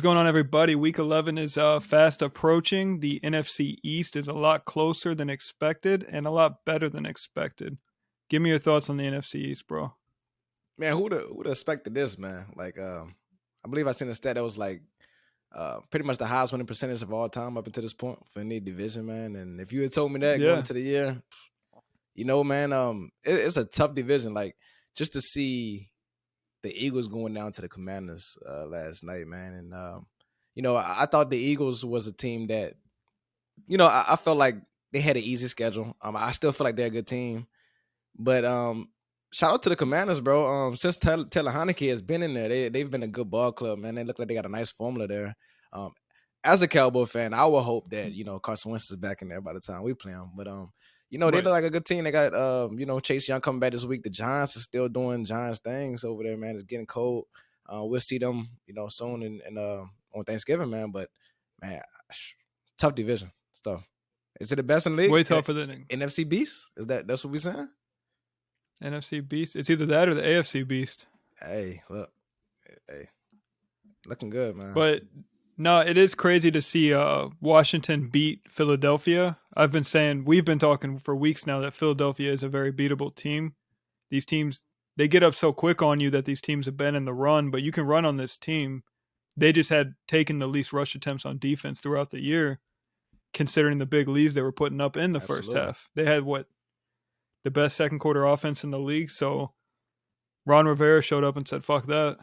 going on, everybody? Week 11 is fast approaching. The NFC East is a lot closer than expected and a lot better than expected. Give me your thoughts on the NFC East, bro. Man, who'd expected this, man? Like, I believe I seen a stat that was like pretty much the highest winning percentage of all time up until this point for any division, man. And if you had told me that going Yeah. into the year, man, it's a tough division. Like, just to see the Eagles going down to the Commanders last night, man. And I thought the Eagles was a team that, I felt like they had an easy schedule. I still feel like they're a good team, but shout out to the Commanders, bro. Since Taylor Heineke has been in there, they've been a good ball club, man. They look like they got a nice formula there. As a Cowboy fan, I would hope that Carson Wentz is back in there by the time we play them. But they Right. look like a good team. They got Chase Young coming back this week. The Giants are still doing Giants things over there, man. It's getting cold. We'll see them, soon and on Thanksgiving, man. But man, tough division stuff. Is it the best in the league? Way tougher than NFC Beast? That's what we saying? NFC Beast. It's either that or the AFC Beast. Hey, look. Hey. Looking good, man. But no, it is crazy to see Washington beat Philadelphia. We've been talking for weeks now that Philadelphia is a very beatable team. These teams, they get up so quick on you that these teams have been in the run, but you can run on this team. They just had taken the least rush attempts on defense throughout the year, considering the big leads they were putting up in the first half. They had the best second quarter offense in the league. So Ron Rivera showed up and said, fuck that.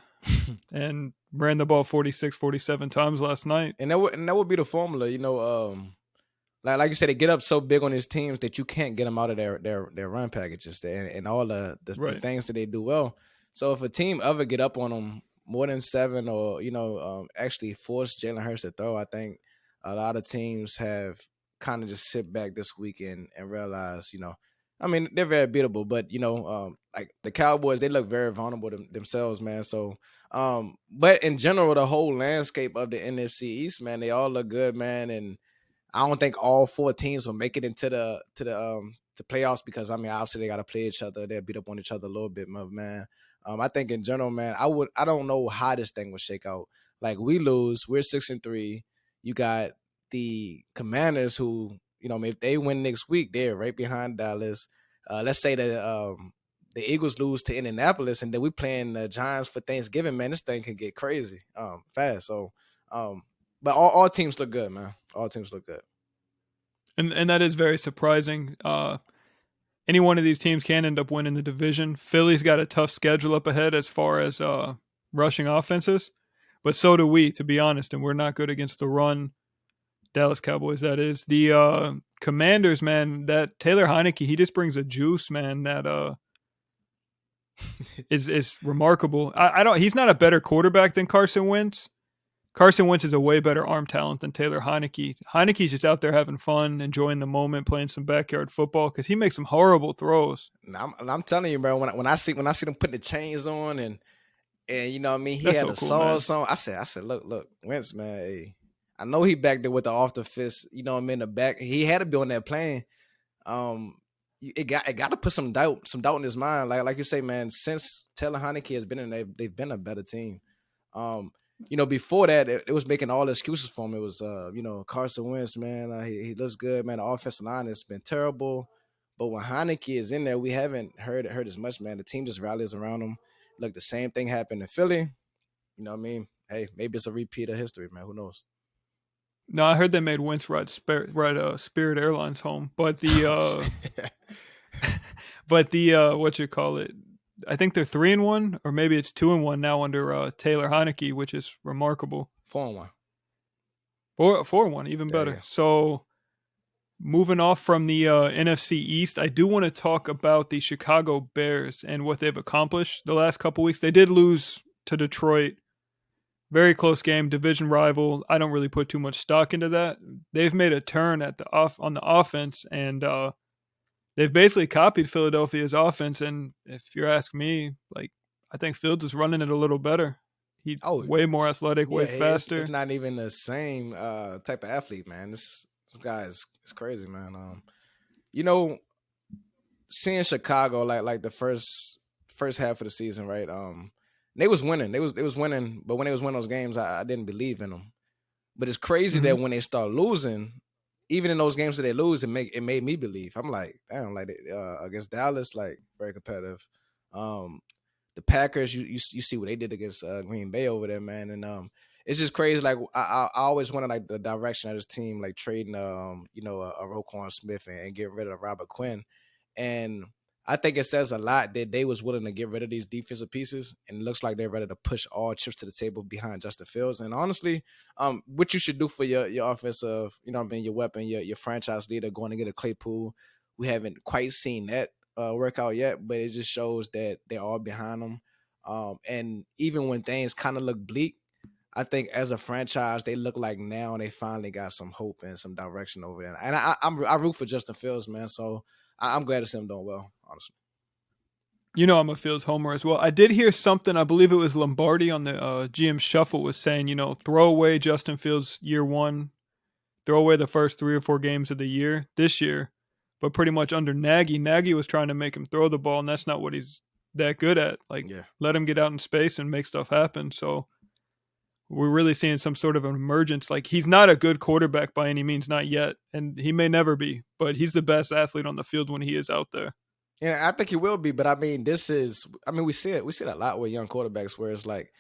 And ran the ball 46, 47 times last night. And that would be the formula, like you said, they get up so big on these teams that you can't get them out of their run packages and all the things that they do well. So if a team ever get up on them more than 7 or, actually force Jalen Hurts to throw, I think a lot of teams have kind of just sit back this weekend and realize, they're very beatable, but like the Cowboys, they look very vulnerable themselves, man. So, but in general, the whole landscape of the NFC East, man, they all look good, man. And I don't think all 4 teams will make it into the playoffs because obviously they got to play each other. They'll beat up on each other a little bit, man. I think in general, man, I don't know how this thing will shake out. Like we lose, we're 6-3. You got the Commanders who, if they win next week, they're right behind Dallas. Let's say that the Eagles lose to Indianapolis, and then we playing the Giants for Thanksgiving. Man, this thing can get crazy fast. So, but all teams look good, man. All teams look good, and that is very surprising. Any one of these teams can end up winning the division. Philly's got a tough schedule up ahead as far as rushing offenses, but so do we, to be honest. And we're not good against the run. Dallas Cowboys, that is. The Commanders, man, that Taylor Heineke, he just brings a juice, man, that is remarkable. He's not a better quarterback than Carson Wentz. Carson Wentz is a way better arm talent than Taylor Heineke. Heineke's just out there having fun, enjoying the moment, playing some backyard football because he makes some horrible throws. I'm telling you, bro, when I see them putting the chains on and he That's had so a cool, sauce on. I said, look, Wentz, man, hey. I know he back there with the off the fist, in the back. He had to be on that plane. It got to put some doubt in his mind. Like you say, man, since Taylor Heineke has been in there, they've been a better team. Before that, it was making all the excuses for him. It was, Carson Wentz, man, he looks good, man. The offensive line has been terrible. But when Heineke is in there, we haven't heard as much, man. The team just rallies around him. Look, the same thing happened in Philly. You know what I mean? Hey, maybe it's a repeat of history, man. Who knows? No, I heard they made Wentz ride Spirit Airlines home, but the what you call it? I think they're 3-1, or maybe it's 2-1 now under Taylor Heineke, which is remarkable. 4-1. 4-1, even better. Yeah. So, moving off from the NFC East, I do want to talk about the Chicago Bears and what they've accomplished the last couple weeks. They did lose to Detroit. Very close game, division rival. I don't really put too much stock into that. They've made a turn on the offense, and they've basically copied Philadelphia's offense. And if you ask me, like, I think Fields is running it a little better. He's way more athletic, way faster. It's not even the same type of athlete, man. This guy is crazy, man. Seeing Chicago like the first half of the season, right? They was winning. They was winning, but when they was winning those games, I didn't believe in them. But it's crazy that when they start losing, even in those games that they lose, it made me believe. I'm like, damn, like against Dallas, like very competitive. The Packers, you see what they did against Green Bay over there, man, and it's just crazy. Like I always wanted like the direction of this team, like trading a Roquan Smith and getting rid of Robert Quinn, and I think it says a lot that they was willing to get rid of these defensive pieces, and it looks like they're ready to push all chips to the table behind Justin Fields. And honestly, what you should do for your offensive, your weapon, your franchise leader, going to get a Claypool. We haven't quite seen that work out yet, but it just shows that they're all behind them. And even when things kind of look bleak, I think as a franchise, they look like now they finally got some hope and some direction over there. And I root for Justin Fields, man. So I'm glad to see him doing well, honestly. I'm a Fields homer as well. I did hear something, I believe it was Lombardi on the GM Shuffle was saying, throw away Justin Fields year one, throw away the first 3 or 4 games of the year this year. But pretty much under Nagy was trying to make him throw the ball, and that's not what he's that good at. Like, let him get out in space and make stuff happen. So we're really seeing some sort of an emergence. Like, he's not a good quarterback by any means, not yet, and he may never be, but he's the best athlete on the field when he is out there. Yeah, I think he will be, but I mean, we see it a lot with young quarterbacks where it's like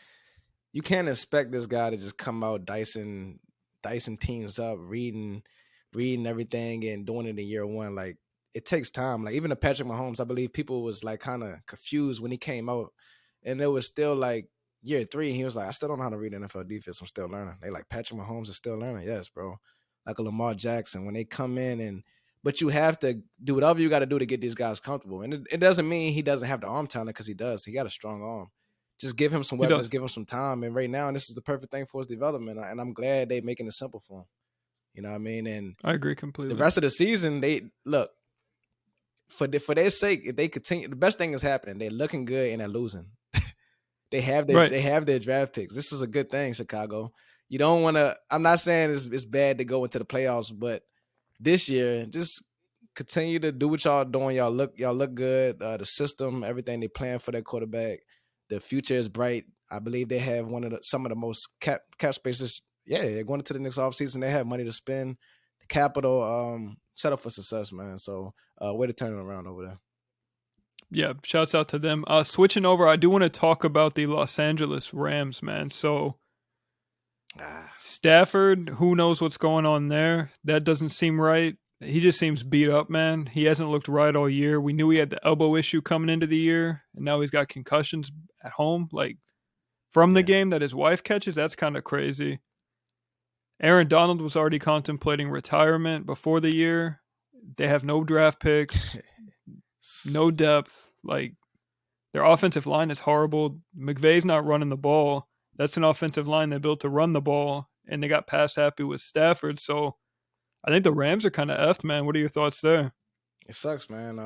you can't expect this guy to just come out dicing teams up, reading everything and doing it in year one. Like, it takes time. Like, even the Patrick Mahomes, I believe people was like kind of confused when he came out, and it was still like year 3. He was like, I still don't know how to read NFL defense. I'm still learning. They like, Patrick Mahomes is still learning. Yes, bro. Like a Lamar Jackson, when they come in but you have to do whatever you got to do to get these guys comfortable. And it doesn't mean he doesn't have the arm talent, because he does. He got a strong arm. Just give him some weapons, give him some time. And right now, this is the perfect thing for his development. And I'm glad they're making it simple for him. You know what I mean? And I agree completely. The rest of the season, they look for their sake. If they continue, the best thing is happening. They're looking good and they're losing. They have their draft picks. This is a good thing, Chicago. You don't want to. I'm not saying it's bad to go into the playoffs, but this year, just continue to do what y'all doing. Y'all look good. The system, everything they plan for their quarterback. The future is bright. I believe they have some of the most cap spaces. Yeah, they're going into the next offseason. They have money to spend. The capital set up for success, man. So way to turn it around over there. Yeah, shouts out to them. Switching over, I do want to talk about the Los Angeles Rams, man. So Stafford, who knows what's going on there? That doesn't seem right. He just seems beat up, man. He hasn't looked right all year. We knew he had the elbow issue coming into the year, and now he's got concussions at home, like from the game that his wife catches. That's kind of crazy. Aaron Donald was already contemplating retirement before the year. They have no draft picks, no depth. Like, their offensive line is horrible. McVay's not running the ball. That's an offensive line they built to run the ball, and they got pass happy with Stafford. So I think the Rams are kind of effed, man. What are your thoughts there? It sucks, man.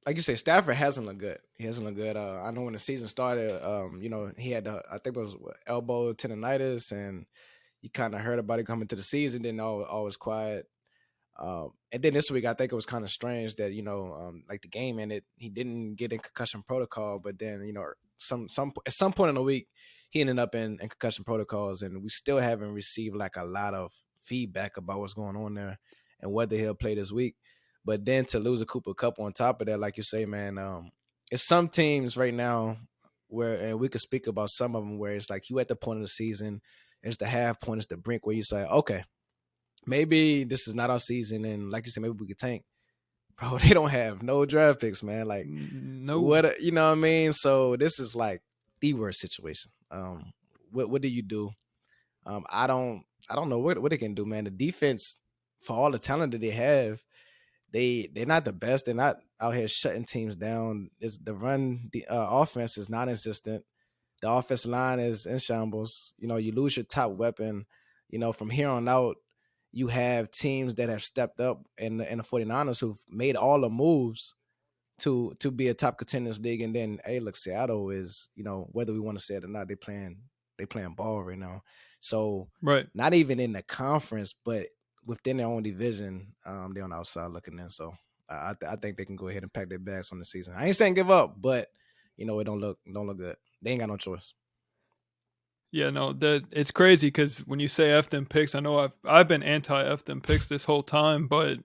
Like you say, Stafford hasn't looked good. He hasn't looked good. I know when the season started, he had I think it was elbow tendonitis, and you kind of heard about it coming to the season. Then all was quiet. And then this week, I think it was kind of strange that like the game ended, he didn't get in concussion protocol, but then at some point in the week, he ended up in concussion protocols, and we still haven't received like a lot of feedback about what's going on there and whether he'll play this week. But then to lose a Cooper Kupp on top of that, like you say, man, it's some teams right now where, and we could speak about some of them where it's like you at the point of the season, it's the half point, it's the brink where you say, okay, maybe this is not our season, and like you said, maybe we could tank. Bro, they don't have no draft picks, man. Like, no, what, you know what I mean? So this is like the worst situation. What do you do? I don't know what they can do, man. The defense, for all the talent that they have, they're not the best. They're not out here shutting teams down. The offense is non-existent. The offensive line is in shambles. You lose your top weapon. From here on out, you have teams that have stepped up in the 49ers who've made all the moves to be a top contenders league. And then, hey, look, Seattle is, whether we want to say it or not, they playing ball right now. So not even in the conference, but within their own division, they're on the outside looking in. So I think they can go ahead and pack their bags on the season. I ain't saying give up, but it don't look good. They ain't got no choice. Yeah, no, it's crazy because when you say F them picks, I know I've been anti F them picks this whole time, but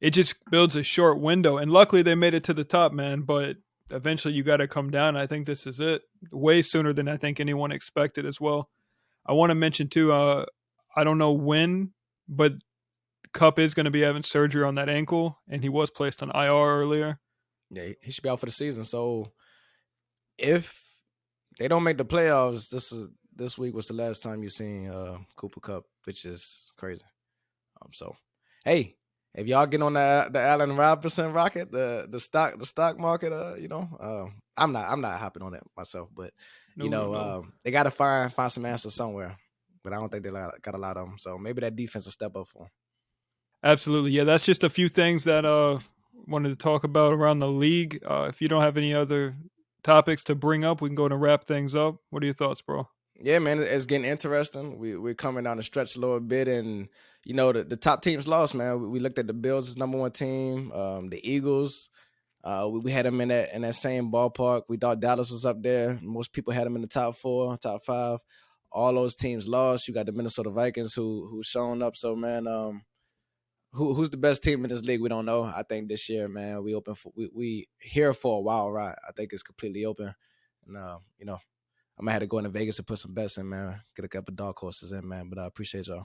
it just builds a short window. And luckily they made it to the top, man. But eventually you got to come down. I think this is it way sooner than I think anyone expected as well. I want to mention too, I don't know when, but Kupp is going to be having surgery on that ankle, and he was placed on IR earlier. Yeah, he should be out for the season. So if they don't make the playoffs, this week was the last time you seen Cooper Kupp, which is crazy. So hey, if y'all get on the Allen Robinson rocket, the stock market, I'm not hopping on it myself, but they got to find some answers somewhere. But I don't think they got a lot of them. So maybe that defense will step up for them. Absolutely, yeah. That's just a few things that wanted to talk about around the league. If you don't have any other topics to bring up, we can go and wrap things up. What are your thoughts, bro? Yeah, man, it's getting interesting. We're coming down the stretch a little bit, and the top teams lost, man. We looked at the Bills as number one team, the Eagles. We had them in that same ballpark. We thought Dallas was up there. Most people had them in the top 4, top 5. All those teams lost. You got the Minnesota Vikings who's showing up. So, man, who's the best team in this league? We don't know. I think this year, man, we here for a while, right? I think it's completely open, and I might have to go into Vegas and put some bets in, man. Get a couple dark horses in, man. But I appreciate y'all.